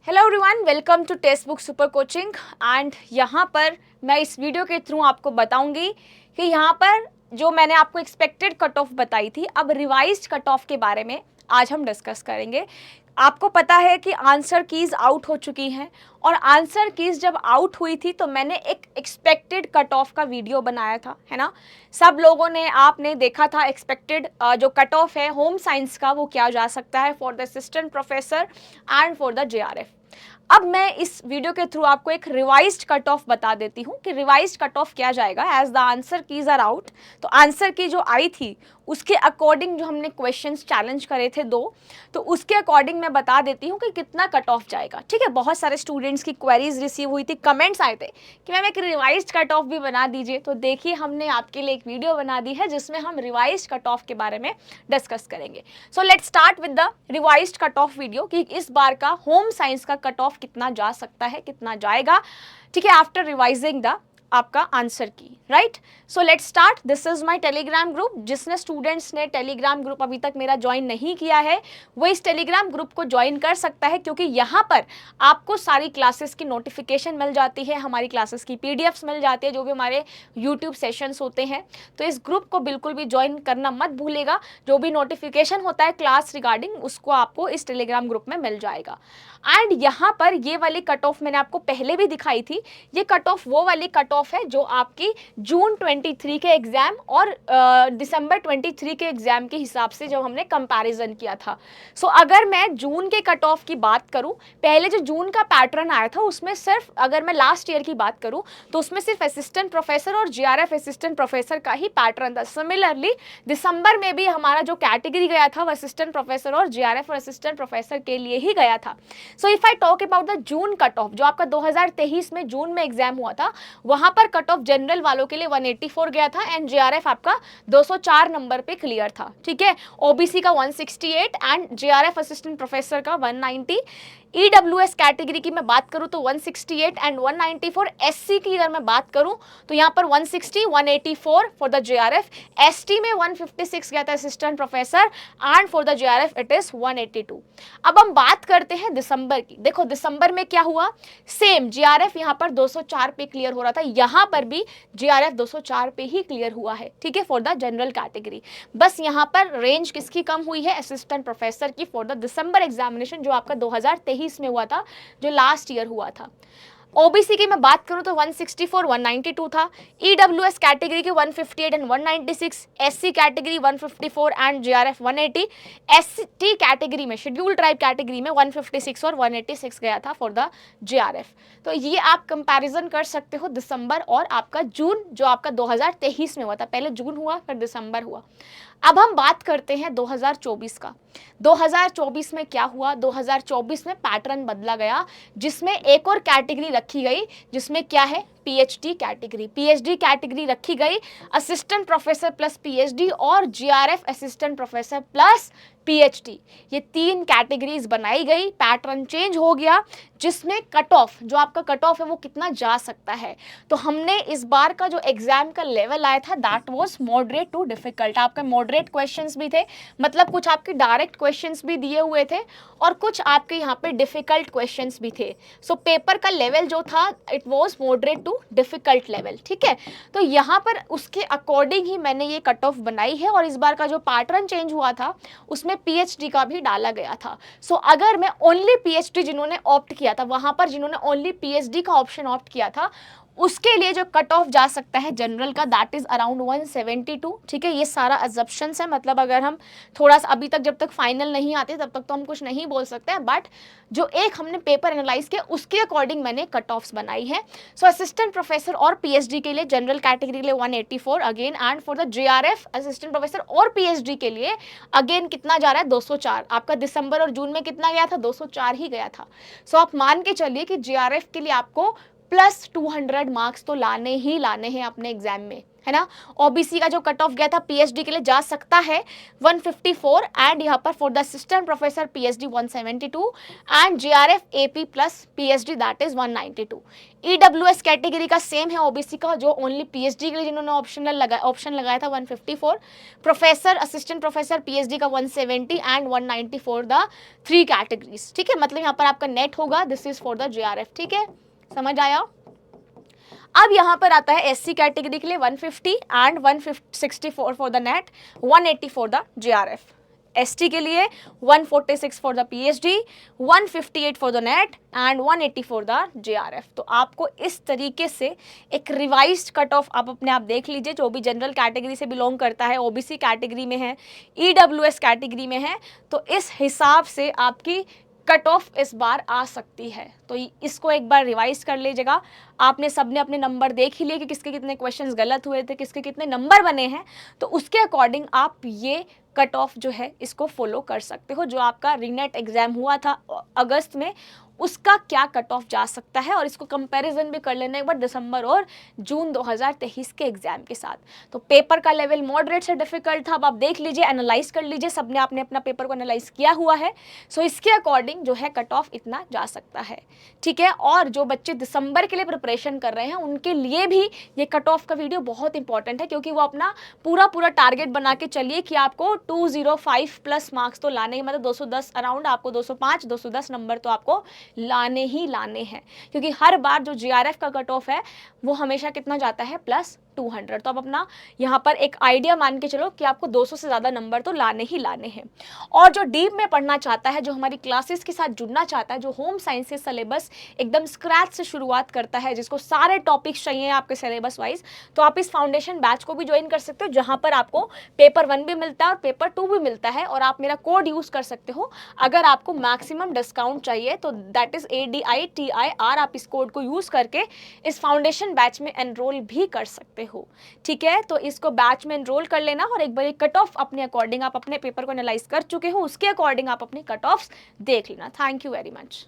Hello everyone, welcome to textbook super coaching. And यहाँ पर मैं इस वीडियो के थ्रू आपको बताऊंगी कि यहाँ पर जो मैंने आपको एक्सपेक्टेड कट ऑफ बताई थी, अब रिवाइज्ड कट ऑफ के बारे में आज हम डिस्कस करेंगे। आपको पता है कि आंसर कीज आउट हो चुकी हैं और आंसर कीज जब आउट हुई थी तो मैंने एक एक्सपेक्टेड कट ऑफ का वीडियो बनाया था, है ना। सब लोगों ने आपने देखा था एक्सपेक्टेड जो कट ऑफ है होम साइंस का वो क्या जा सकता है for the assistant professor and for the JRF. अब मैं इस वीडियो के थ्रू आपको एक रिवाइज्ड कट ऑफ बता देती हूँ कि रिवाइज्ड कट ऑफ क्या जाएगा as the answer keys are out. तो आंसर की जो आई थी उसके अकॉर्डिंग जो हमने क्वेश्चंस चैलेंज करे थे दो, तो उसके अकॉर्डिंग मैं बता देती हूँ कि कितना कट ऑफ जाएगा। ठीक है, बहुत सारे स्टूडेंट्स की क्वेरीज रिसीव हुई थी, कमेंट्स आए थे कि मैम एक रिवाइज्ड कट ऑफ भी बना दीजिए। तो देखिए, हमने आपके लिए एक वीडियो बना दी है जिसमें हम रिवाइज्ड कट ऑफ के बारे में डिस्कस करेंगे। So let's start with the revised cut off video कि इस बार का होम साइंस का कट ऑफ कितना जा सकता है, कितना जाएगा। ठीक है, आफ्टर रिवाइजिंग द आपका आंसर की, right. So let's start. This is my Telegram group. जिसने स्टूडेंट्स ने टेलीग्राम ग्रुप अभी तक मेरा ज्वाइन नहीं किया है वो इस टेलीग्राम ग्रुप को ज्वाइन कर सकता है, क्योंकि यहाँ पर आपको सारी क्लासेस की नोटिफिकेशन मिल जाती है, हमारी क्लासेस की पीडीएफ्स मिल जाती है, जो भी हमारे यूट्यूब सेशंस होते हैं। तो इस ग्रुप को बिल्कुल भी ज्वाइन करना मत भूलेगा। जो भी नोटिफिकेशन होता है क्लास रिगार्डिंग उसको आपको इस टेलीग्राम ग्रुप में मिल जाएगा। एंड यहाँ पर ये वाली कट ऑफ मैंने आपको पहले भी दिखाई थी। ये कट ऑफ वो वाली कट ऑफ है जो आपकी जून 23 के एग्जाम और दिसंबर 23 के एग्जाम के हिसाब से जब हमने कंपैरिजन किया था। सो अगर मैं जून के कट ऑफ की बात करूं, पहले जो जून का पैटर्न आया था उसमें सिर्फ, अगर मैं लास्ट ईयर की बात करूं तो उसमें सिर्फ असिस्टेंट प्रोफेसर और जीआरएफ असिस्टेंट प्रोफेसर का ही पैटर्न था। सिमिलरली दिसंबर में भी हमारा जो कैटेगरी गया था वो असिस्टेंट प्रोफेसर और जीआरएफ और असिस्टेंट प्रोफेसर के लिए ही गया था। So if I talk about the June cut off, जो आपका 2023 में जून में एग्जाम हुआ था, वहां पर कट ऑफ जनरल वालों के लिए 184 गया था एंड जेआरएफ आपका 204 नंबर पे क्लियर था। ठीक है, ओबीसी का 168 एंड जेआरएफ असिस्टेंट प्रोफेसर का 190। ईडब्ल्यूएस कैटेगरी की मैं बात करूं तो 168 एंड 194। एससी की अगर मैं बात करूं तो यहाँ पर 160 184 फॉर द जेआरएफ। एसटी में 156 गया था assistant professor and for the JRF it is 182। अब हम बात करते हैं दिसंबर की। देखो दिसंबर में क्या हुआ, सेम जेआरएफ यहाँ पर 204 पे क्लियर हो रहा था, यहाँ पर भी जेआरएफ 204 पे ही क्लियर हुआ है। ठीक है, फॉर द जनरल कैटेगरी। बस यहाँ पर रेंज किसकी कम हुई है, असिस्टेंट प्रोफेसर की फॉर द दिसंबर एग्जामिनेशन जो आपका 2023 में हुआ था, जो लास्ट ईयर हुआ था। ओबीसी की मैं बात करूं तो 164 192 था। ईडब्ल्यूएस कैटेगरी के 158 and 196। SC category 154 and JRF 180। ST category में, शेड्यूल ट्राइब कैटेगरी में 156 और 186 गया था फॉर द जेआरएफ। तो ये आप कंपैरिजन कर सकते हो दिसंबर और आपका जून जो आपका 2023 में हुआ था। पहले जून हुआ फिर दिसंबर हुआ। अब हम बात करते हैं 2024 का। 2024 में क्या हुआ, 2024 में पैटर्न बदला गया, जिसमें एक और कैटेगरी रखी गई, जिसमें क्या है, पीएचडी कैटेगरी। पीएचडी कैटेगरी रखी गई, असिस्टेंट प्रोफेसर प्लस पीएचडी और GRF assistant professor plus PhD. ये तीन कैटेगरीज बनाई गई, पैटर्न चेंज हो गया, जिसमें कट ऑफ, जो आपका कट ऑफ है वो कितना जा सकता है। तो हमने इस बार का जो एग्जाम का लेवल आया था that was moderate to difficult. आपके मॉडरेट क्वेश्चंस भी थे, मतलब कुछ आपके डायरेक्ट क्वेश्चंस भी दिए हुए थे और कुछ आपके यहाँ पे डिफिकल्ट क्वेश्चंस भी थे। सो पेपर का लेवल जो था it was moderate to difficult level. ठीक है, तो यहाँ पर उसके अकॉर्डिंग ही मैंने ये कट ऑफ बनाई है और इस बार का जो पैटर्न चेंज हुआ था उसमें पीएचडी का भी डाला गया था। सो अगर मैं ओनली पीएचडी जिन्होंने ऑप्ट किया था, वहां पर जिन्होंने ओनली पीएचडी का ऑप्शन ऑप्ट किया था, उसके लिए जो कट ऑफ जा सकता है जनरल का दैट इज अराउंड 172। ठीक है, ये सारा अजप्शंस है, मतलब अगर हम थोड़ा सा अभी तक जब तक फाइनल नहीं आते तब तक तो हम कुछ नहीं बोल सकते हैं, बट जो एक हमने पेपर एनालाइज किया उसके अकॉर्डिंग मैंने कट ऑफ्स बनाई है। सो असिस्टेंट प्रोफेसर और पीएचडी के लिए, जनरल कैटेगरी के लिए 184 again, and for the JRF assistant professor और पीएचडी के लिए अगेन कितना जा रहा है, 204। आपका दिसंबर और जून में कितना गया था, 204 ही गया था। सो आप मान के चलिए कि जेआरएफ के लिए आपको प्लस 200 मार्क्स तो लाने ही लाने हैं अपने एग्जाम में, है ना। ओबीसी का जो कट ऑफ गया था पीएचडी के लिए जा सकता है 154 एंड यहाँ पर for the assistant professor PhD 172 and GRF AP plus PhD that is 192। EWS category का सेम है ओबीसी का, जो ओनली पीएचडी के लिए जिन्होंने ऑप्शन लगाया था 154, प्रोफेसर असिस्टेंट प्रोफेसर पीएचडी का 170 एंड 190 फॉर द 3 कैटेगरीज, ठीक है। मतलब यहाँ पर आपका नेट होगा, this is for the GRF, ठीक है, समझ आया। अब यहाँ पर आता है एससी कैटेगरी के लिए 150 and 164 for the net, 180 for the GRF. ST के लिए 146 for the PhD, 158 for the net and 180 for the GRF. तो आपको इस तरीके से एक रिवाइज्ड कट ऑफ आप अपने आप देख लीजिए, जो भी जनरल कैटेगरी से बिलोंग करता है, ओबीसी कैटेगरी में है, ईडब्ल्यूएस कैटेगरी में है, तो इस हिसाब से आपकी कट ऑफ इस बार आ सकती है। तो इसको एक बार रिवाइज कर लीजिएगा। आपने सबने अपने नंबर देख ही लिए कि किसके कितने क्वेश्चंस गलत हुए थे, किसके कितने नंबर बने हैं, तो उसके अकॉर्डिंग आप ये कट ऑफ जो है इसको फॉलो कर सकते हो। जो आपका रीनेट एग्जाम हुआ था अगस्त में, उसका क्या कट ऑफ जा सकता है, और इसको कंपैरिजन भी कर लेना एक बार दिसंबर और जून 2023 के एग्जाम के साथ। तो पेपर का लेवल मॉडरेट से डिफिकल्ट था, अब आप देख लीजिए, एनालाइज कर लीजिए, सबने आपने अपना पेपर को एनालाइज किया हुआ है, सो इसके अकॉर्डिंग जो है कट ऑफ इतना जा सकता है, ठीक है। और जो बच्चे दिसंबर के लिए प्रिपरेशन कर रहे हैं उनके लिए भी ये कट ऑफ का वीडियो बहुत इंपॉर्टेंट है, क्योंकि वो अपना पूरा टारगेट बना के चलिए कि आपको 205 प्लस मार्क्स तो लाने, मतलब 210 अराउंड, आपको 205 210 नंबर तो आपको लाने ही लाने हैं, क्योंकि हर बार जो जीआरएफ का कट ऑफ है वो हमेशा कितना जाता है प्लस 200। तो अब अपना यहाँ पर एक आइडिया मान के चलो कि आपको 200 से ज़्यादा नंबर तो लाने ही लाने हैं। और जो डीप में पढ़ना चाहता है, जो हमारी क्लासेस के साथ जुड़ना चाहता है, जो होम साइंसेस सिलेबस एकदम स्क्रैच से शुरुआत करता है, जिसको सारे टॉपिक्स चाहिए आपके सिलेबस वाइज, तो आप इस फाउंडेशन बैच को भी ज्वाइन कर सकते हो, जहाँ पर आपको पेपर 1 भी मिलता है और पेपर 2 भी मिलता है। और आप मेरा कोड यूज़ कर सकते हो अगर आपको मैक्सिमम डिस्काउंट चाहिए, तो दैट इज़ ADITIR। आप इस कोड को यूज़ करके इस फाउंडेशन बैच में एनरोल भी कर सकते हो, ठीक है। तो इसको बैच में एनरोल कर लेना, और एक बार कट ऑफ अपने अकॉर्डिंग, आप अपने पेपर को एनालाइज कर चुके हो, उसके अकॉर्डिंग आप अपने कट ऑफ्स देख लेना। Thank you very much.